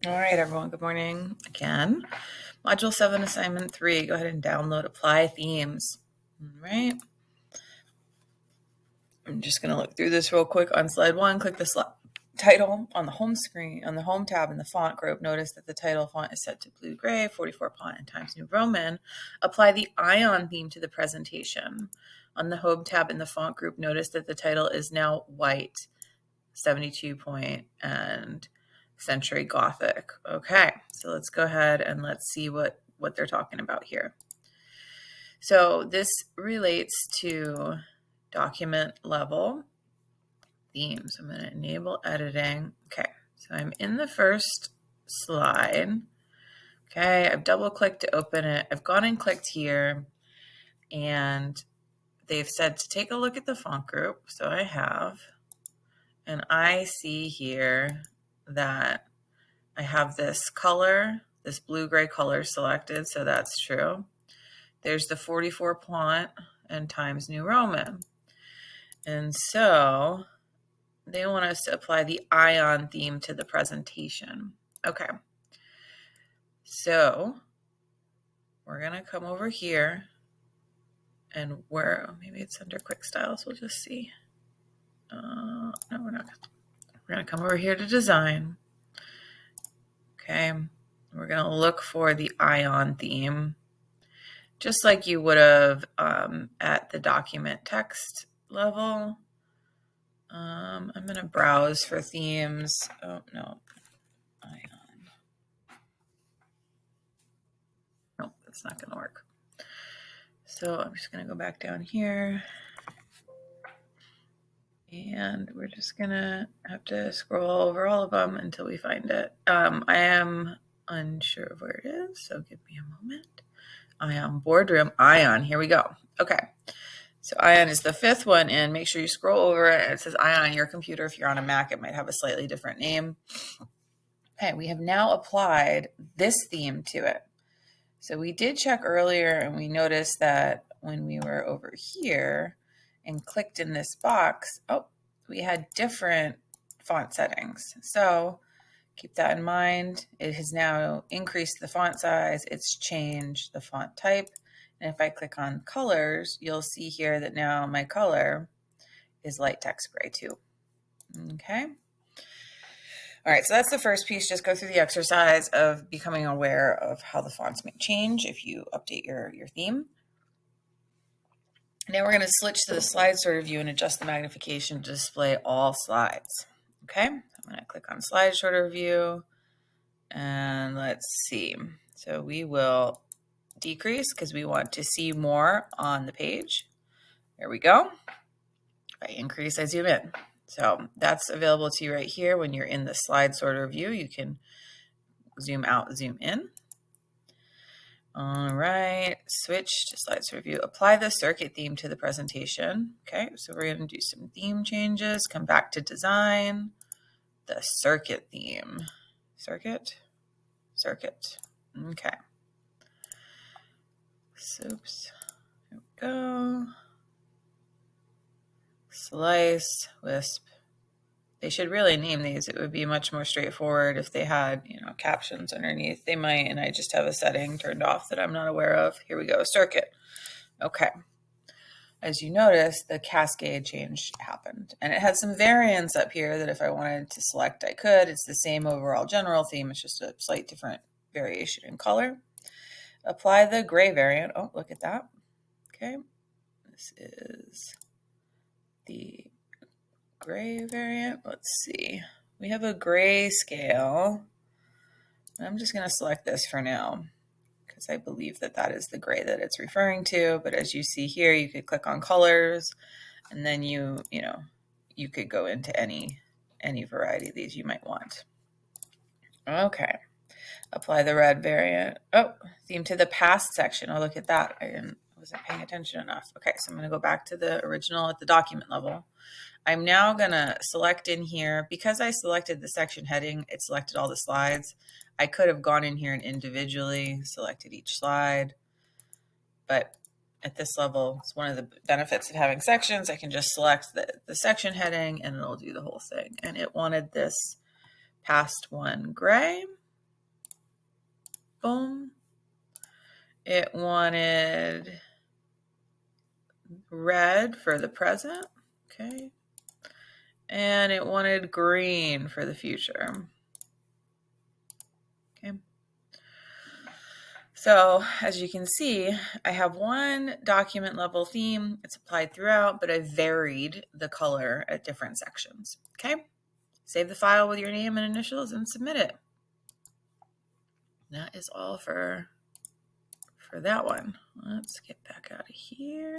All right, everyone, good morning again. Module 7, Assignment 3, go ahead and download Apply Themes. All right. I'm just going to look through this real quick. On slide 1, click the title on the home screen, on the home tab in the font group. Notice that the title font is set to blue-gray, 44 font and Times New Roman. Apply the Ion theme to the presentation. On the home tab in the font group, notice that the title is now white, 72 point and Century Gothic. Okay, so let's go ahead and let's see what they're talking about here. So this relates to document level themes. I'm going to enable editing. Okay, so I'm in the first slide. Okay, I've double clicked to open it. I've gone and clicked here, and they've said to take a look at the font group. So I have, and I see here that I have this color, this blue-gray color selected, so that's true. There's the 44 font and Times New Roman. And so they want us to apply the Ion theme to the presentation. Okay. So we're going to come over here, and maybe it's under Quick Styles. We'll just see. No, we're not. We're going to come over here to Design. Okay, we're going to look for the Ion theme, just like you would have at the document text level. I'm going to browse for themes. Oh, no, Ion. Nope, that's not going to work. So I'm just going to go back down here. And we're just going to have to scroll over all of them until we find it. I am unsure of where it is, so give me a moment. Ion Boardroom, Ion, here we go. Okay, so Ion is the 5th one, and make sure you scroll over it. It says Ion on your computer. If you're on a Mac, it might have a slightly different name. Okay, we have now applied this theme to it. So we did check earlier, and we noticed that when we were over here and clicked in this box, we had different font settings. So keep that in mind. It has now increased the font size. It's changed the font type. And if I click on colors, you'll see here that now my color is light text gray too. Okay. All right, so that's the first piece. Just go through the exercise of becoming aware of how the fonts may change if you update your theme. Now we're going to switch to the slide sorter view and adjust the magnification to display all slides. Okay, I'm going to click on slide sorter view, and let's see. So we will decrease because we want to see more on the page. There we go. If I increase, I zoom in. So that's available to you right here. When you're in the slide sorter view, you can zoom out, zoom in. All right, switch to slide sorter view. Apply the circuit theme to the presentation. Okay, so we're going to do some theme changes. Come back to design. The circuit theme. Circuit. Okay. Oops. There we go. Slice, wisp. They should really name these. It would be much more straightforward if they had, captions underneath. They might, and I just have a setting turned off that I'm not aware of. Here we go, circuit. Okay. As you notice, the cascade change happened. And it had some variants up here that if I wanted to select, I could. It's the same overall general theme. It's just a slight different variation in color. Apply the gray variant. Oh, look at that. Okay. This is the gray variant. Let's see. We have a gray scale. I'm just going to select this for now because I believe that that is the gray that it's referring to. But as you see here, you could click on colors, and then you could go into any variety of these you might want. Okay. Apply the red variant. Oh, theme to the past section. Oh, look at that. I wasn't paying attention enough. Okay, so I'm going to go back to the original at the document level. I'm now going to select in here. Because I selected the section heading, it selected all the slides. I could have gone in here and individually selected each slide. But at this level, it's one of the benefits of having sections. I can just select the section heading, and it'll do the whole thing. And it wanted this past one gray. boom. It wanted red for the present, okay. And it wanted green for the future, okay. So as you can see, I have one document level theme. It's applied throughout, but I varied the color at different sections, okay. Save the file with your name and initials and submit it. That is all for that one. Let's get back out of here.